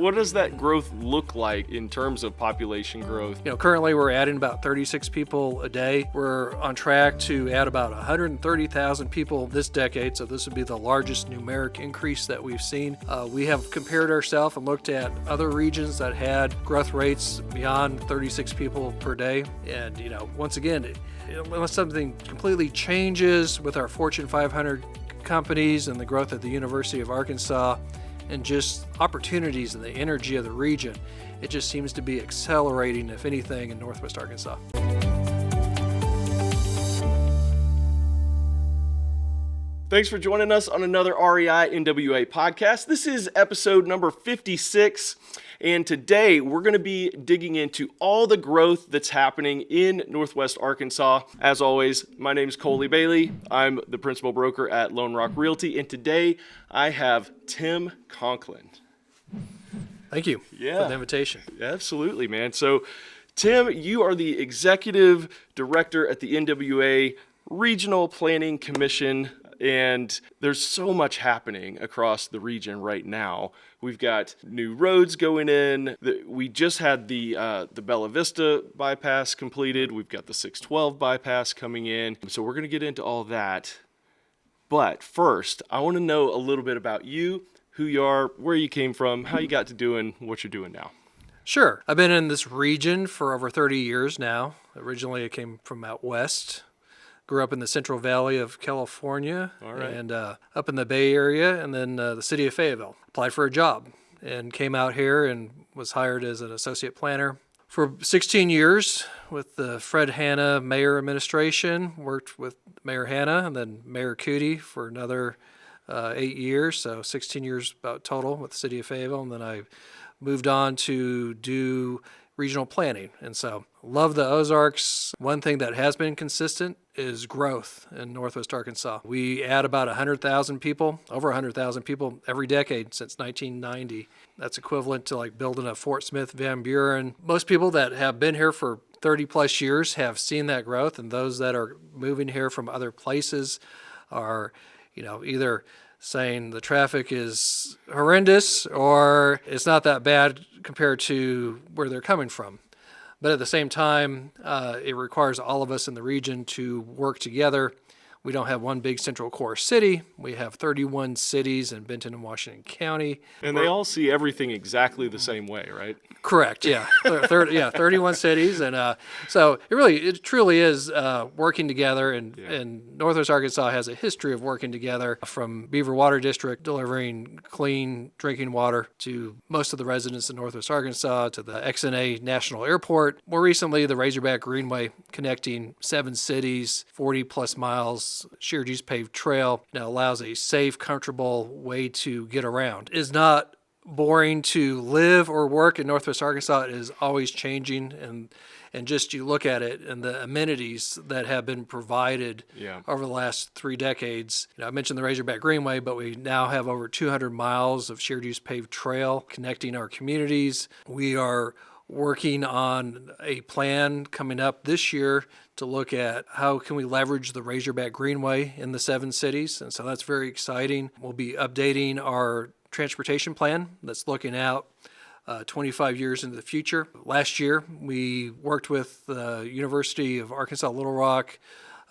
what does that growth look like in terms of population growth? Currently we're adding about 36 people a day. We're on track to add about 130,000 people this decade, so this would be the largest numeric increase that we've seen. We have compared ourselves and looked at other regions that had growth rates beyond 36 people per day. And, once again, unless something completely changes with our Fortune 500 companies and the growth at the University of Arkansas and just opportunities and the energy of the region, it just seems to be accelerating, if anything, in Northwest Arkansas. Thanks for joining us on another REI-NWA podcast. This is episode number 56, and today we're going to be digging into all the growth that's happening in Northwest Arkansas. As always, my name is Coley Bailey. I'm the principal broker at Lone Rock Realty, and today I have Tim Conklin. Thank you for the invitation. Absolutely, man. So, Tim, you are the executive director at the NWA Regional Planning Commission. And there's so much happening across the region right now. We've got new roads going in. We just had the Bella Vista bypass completed. We've got the 612 bypass coming in. So we're going to get into all that. But first, I want to know a little bit about you, who you are, where you came from, how you got to doing what you're doing now. Sure. I've been in this region for over 30 years now. Originally, I came from out west. Grew up in the Central Valley of California and up in the Bay Area, and then the city of Fayetteville. Applied for a job and came out here and was hired as an associate planner for 16 years with the Fred Hanna Mayor administration. Worked with Mayor Hanna and then Mayor Cootie for another 8 years, so 16 years about total with the city of Fayetteville. And then I moved on to do regional planning. And so love the Ozarks. One thing that has been consistent is growth in Northwest Arkansas. We add about 100,000 people, over 100,000 people every decade since 1990. That's equivalent to like building a Fort Smith Van Buren. Most people that have been here for 30 plus years have seen that growth, and those that are moving here from other places are, either saying the traffic is horrendous or it's not that bad compared to where they're coming from. But at the same time, it requires all of us in the region to work together. We don't have one big central core city. We have 31 cities in Benton and Washington County. And they all see everything exactly the same way, right? Correct, yeah. 31 cities. And so it truly is working together. And Northwest Arkansas has a history of working together, from Beaver Water District delivering clean drinking water to most of the residents in Northwest Arkansas, to the XNA National Airport. More recently, the Razorback Greenway connecting 7 cities, 40 plus miles, shared use paved trail that allows a safe, comfortable way to get around. It's not boring to live or work in Northwest Arkansas. It is always changing, and just you look at it and the amenities that have been provided over the last 3 decades. I mentioned the Razorback Greenway, but we now have over 200 miles of shared use paved trail connecting our communities. We are working on a plan coming up this year to look at how can we leverage the Razorback Greenway in the 7 cities. And so that's very exciting. We'll be updating our transportation plan that's looking out 25 years into the future. Last year, we worked with the University of Arkansas Little Rock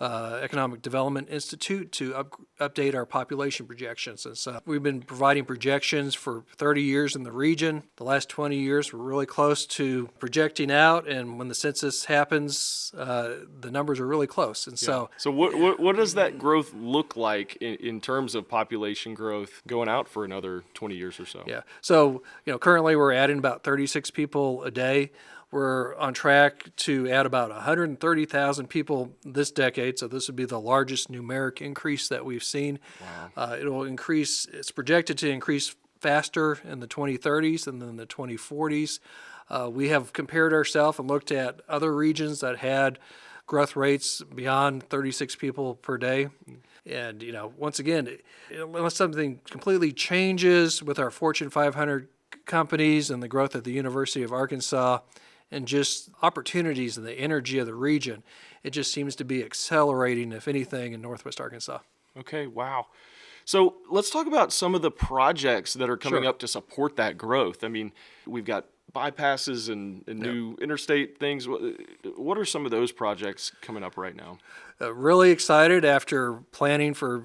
Economic Development Institute to update our population projections. And so we've been providing projections for 30 years in the region. The last 20 years, we're really close to projecting out, and when the census happens, the numbers are really close. And so what does that growth look like in terms of population growth going out for another 20 years or so? Yeah. So, currently we're adding about 36 people a day. We're on track to add about 130,000 people this decade, so this would be the largest numeric increase that we've seen. Wow. It's projected to increase faster in the 2030s and then the 2040s. We have compared ourselves and looked at other regions that had growth rates beyond 36 people per day. And, once again, unless something completely changes with our Fortune 500 companies and the growth at the University of Arkansas, and just opportunities and the energy of the region, it just seems to be accelerating, if anything, in Northwest Arkansas. Okay, wow. So let's talk about some of the projects that are coming Sure. up to support that growth. I mean, we've got bypasses and new interstate things. What are some of those projects coming up right now? Really excited after planning for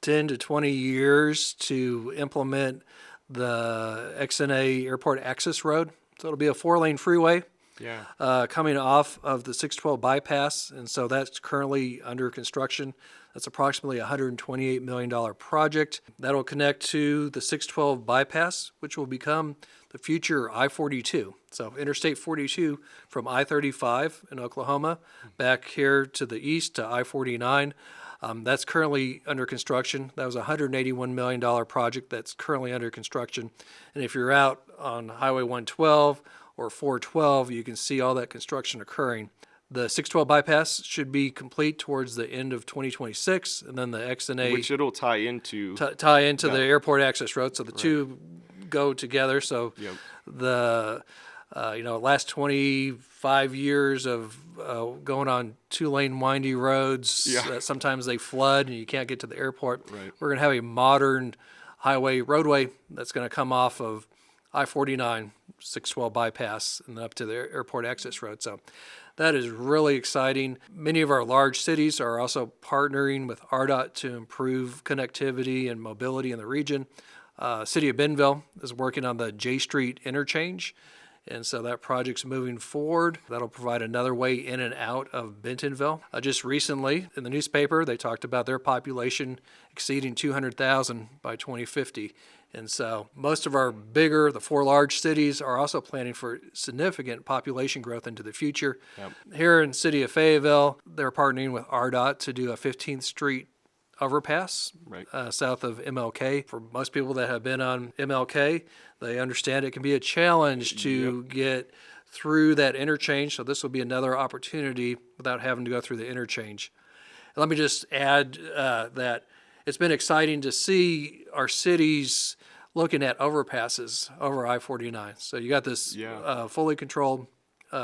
10 to 20 years to implement the XNA Airport Access Road. So it'll be a 4-lane freeway Yeah. coming off of the 612 bypass, and so that's currently under construction. That's approximately a $128 million project. That'll connect to the 612 bypass, which will become the future I-42. So Interstate 42 from I-35 in Oklahoma back here to the east to I-49. That's currently under construction. That was a $181 million project that's currently under construction. And if you're out on Highway 112 or 412, you can see all that construction occurring. The 612 bypass should be complete towards the end of 2026, and then the XNA Which it'll tie into. tie into the airport access road. So the two go together. So Yep. the last 25 years of going on 2-lane windy roads that sometimes they flood and you can't get to the airport. Right. We're going to have a modern roadway that's going to come off of I-49, 612 bypass, and up to the airport access road. So that is really exciting. Many of our large cities are also partnering with RDOT to improve connectivity and mobility in the region. City of Bentonville is working on the J Street interchange, and so that project's moving forward. That'll provide another way in and out of Bentonville. Just recently in the newspaper, they talked about their population exceeding 200,000 by 2050. And so most of the 4 large cities are also planning for significant population growth into the future. Yep. Here in the city of Fayetteville, they're partnering with RDOT to do a 15th Street overpass south of MLK. For most people that have been on MLK, they understand it can be a challenge to get through that interchange. So this will be another opportunity without having to go through the interchange. And let me just add that it's been exciting to see our cities looking at overpasses over I-49. So you got this fully controlled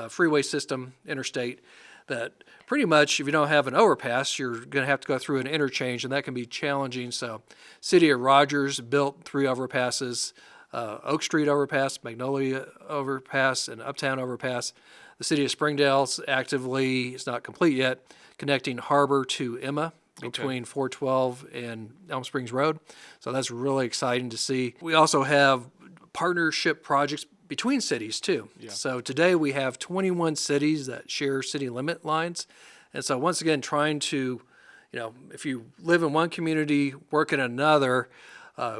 freeway system, interstate, that pretty much if you don't have an overpass, you're going to have to go through an interchange, and that can be challenging. So City of Rogers built 3 overpasses, Oak Street overpass, Magnolia overpass, and Uptown overpass. The City of Springdale's actively, it's not complete yet, connecting Harbor to Emma between 412 and Elm Springs Road. So that's really exciting to see. We also have partnership projects between cities too. Yeah. So today we have 21 cities that share city limit lines. And so once again, trying to, if you live in one community, work in another,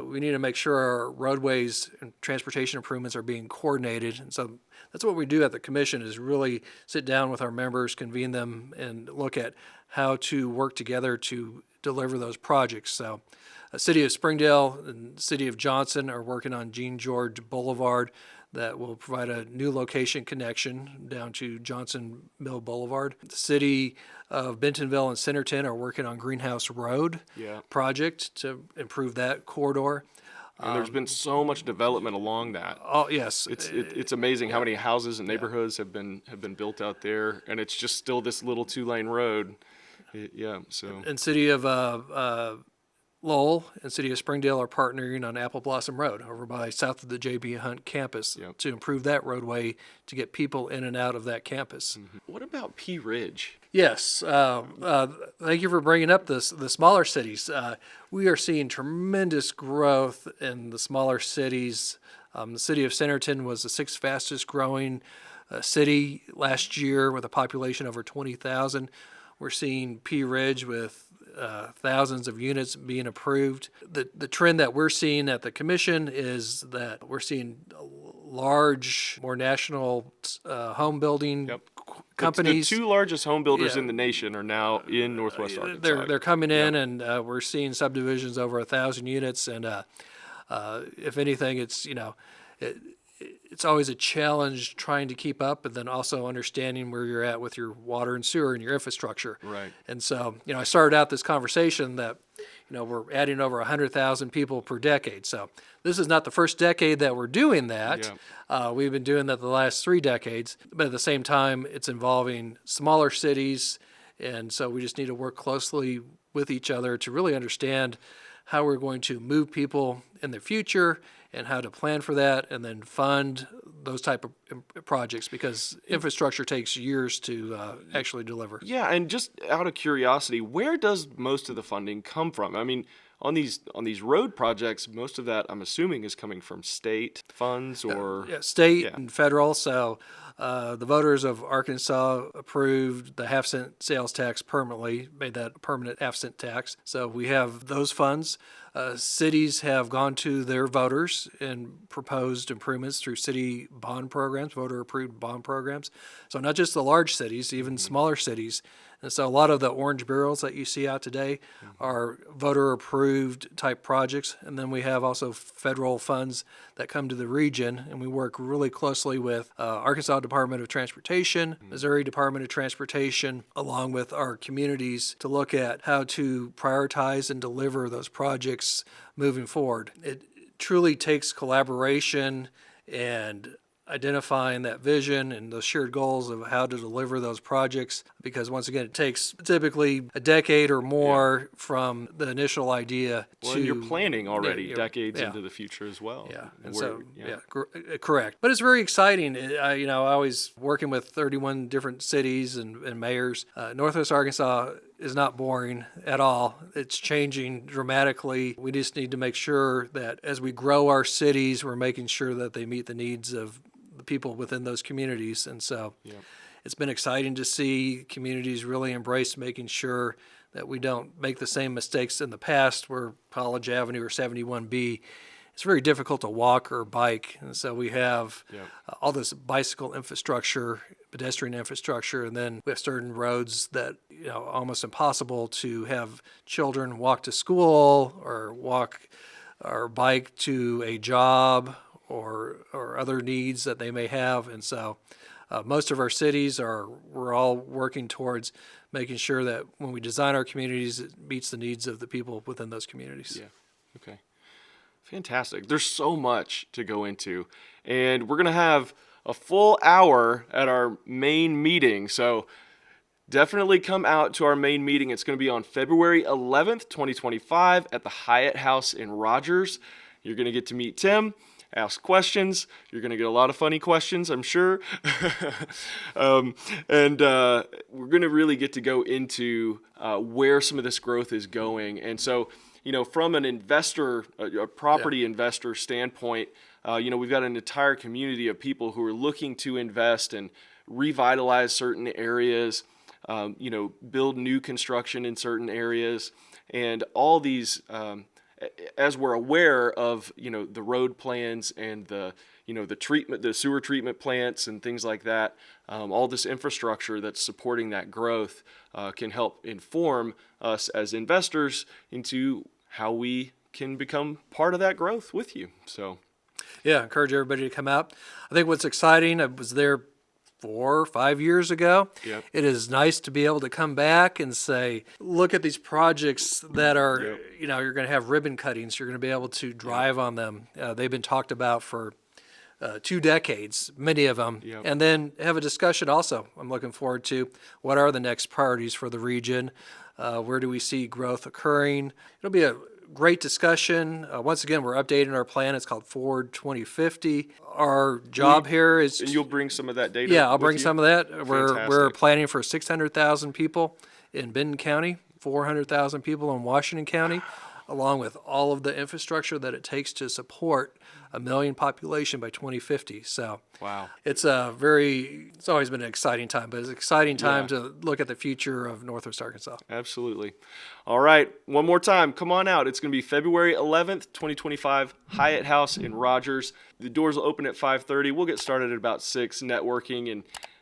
we need to make sure our roadways and transportation improvements are being coordinated. And so that's what we do at the commission, is really sit down with our members, convene them, and look at how to work together to deliver those projects. So City of Springdale and City of Johnson are working on Jean George Boulevard that will provide a new location connection down to Johnson Mill Boulevard. The City of Bentonville and Centerton are working on Greenhouse Road project to improve that corridor. And there's been so much development along that. Oh yes, it's amazing how many houses and neighborhoods have been built out there, and it's just still this little 2-lane road. And City of Lowell and City of Springdale are partnering on Apple Blossom Road over by south of the J.B. Hunt campus to improve that roadway to get people in and out of that campus. Mm-hmm. What about Pea Ridge? Yes. Thank you for bringing up the smaller cities. We are seeing tremendous growth in the smaller cities. The city of Centerton was the 6th fastest growing city last year with a population over 20,000. We're seeing Pea Ridge with thousands of units being approved. The trend that we're seeing at the commission is that we're seeing large, more national home building companies. The 2 largest home builders in the nation are now in Northwest Arkansas. They're coming in, and we're seeing subdivisions over 1,000 units. And if anything, it's always a challenge trying to keep up, and then also understanding where you're at with your water and sewer and your infrastructure. Right. And so, I started out this conversation that, we're adding over 100,000 people per decade. So this is not the first decade that we're doing that. Yeah. We've been doing that the last 3 decades, but at the same time, it's involving smaller cities. And so we just need to work closely with each other to really understand how we're going to move people in the future and how to plan for that and then fund those type of projects, because infrastructure takes years to actually deliver. Yeah, and just out of curiosity, where does most of the funding come from? I mean, on these road projects, most of that I'm assuming is coming from state funds or State and federal. So the voters of Arkansas approved the half-cent sales tax permanently, made that a permanent half-cent tax. So we have those funds. Cities have gone to their voters and proposed improvements through city bond programs, voter-approved bond programs. So not just the large cities, even smaller cities. And so a lot of the orange barrels that you see out today are voter-approved type projects. And then we have also federal funds that come to the region, and we work really closely with Arkansas Department of Transportation, Missouri Department of Transportation, along with our communities to look at how to prioritize and deliver those projects moving forward. It truly takes collaboration and identifying that vision and those shared goals of how to deliver those projects, because once again, it takes typically a decade or more from the initial idea well, to... and you're planning already decades into the future as well. Yeah, and correct. But it's very exciting. I was working with 31 different cities and mayors. Northwest Arkansas is not boring at all. It's changing dramatically. We just need to make sure that as we grow our cities, we're making sure that they meet the needs of the people within those communities. And so it's been exciting to see communities really embrace making sure that we don't make the same mistakes in the past where College Avenue or 71B, it's very difficult to walk or bike. And so we have all this bicycle infrastructure, pedestrian infrastructure, and then we have certain roads that, almost impossible to have children walk to school or walk or bike to a job or other needs that they may have. And so most of our cities we're all working towards making sure that when we design our communities, it meets the needs of the people within those communities. Yeah. Okay. Fantastic. There's so much to go into, and we're going to have a full hour at our main meeting. So definitely come out to our main meeting. It's going to be on February 11th, 2025 at the Hyatt House in Rogers. You're going to get to meet Tim, ask questions. You're going to get a lot of funny questions, I'm sure. And we're going to really get to go into where some of this growth is going. And so, from an investor, a property investor standpoint, we've got an entire community of people who are looking to invest and revitalize certain areas, build new construction in certain areas, and all these, as we're aware of, the road plans and the treatment, the sewer treatment plants and things like that, all this infrastructure that's supporting that growth can help inform us as investors into how we can become part of that growth with you. So, yeah, encourage everybody to come out. I think what's exciting, I was there 4 or 5 years ago. Yep. It is nice to be able to come back and say, look at these projects that are, you're going to have ribbon cuttings. You're going to be able to drive on them. They've been talked about for 2 decades, many of them, and then have a discussion also. I'm looking forward to what are the next priorities for the region. Where do we see growth occurring? It'll be a great discussion. Once again, we're updating our plan. It's called Forward 2050. Our job here is... And you'll bring some of that data? Yeah, I'll bring some of that. Fantastic. We're planning for 600,000 people in Benton County, 400,000 people in Washington County, along with all of the infrastructure that it takes to support a million population by 2050. So wow, it's always been an exciting time, but it's an exciting time to look at the future of Northwest Arkansas. Absolutely. All right, one more time, come on out. It's going to be February 11th, 2025, Hyatt House in Rogers. The doors will open at 5:30. We'll get started at about 6, networking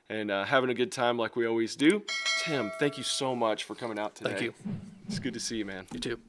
and having a good time like we always do. Tim, thank you so much for coming out today. Thank you. It's good to see you, man. You too.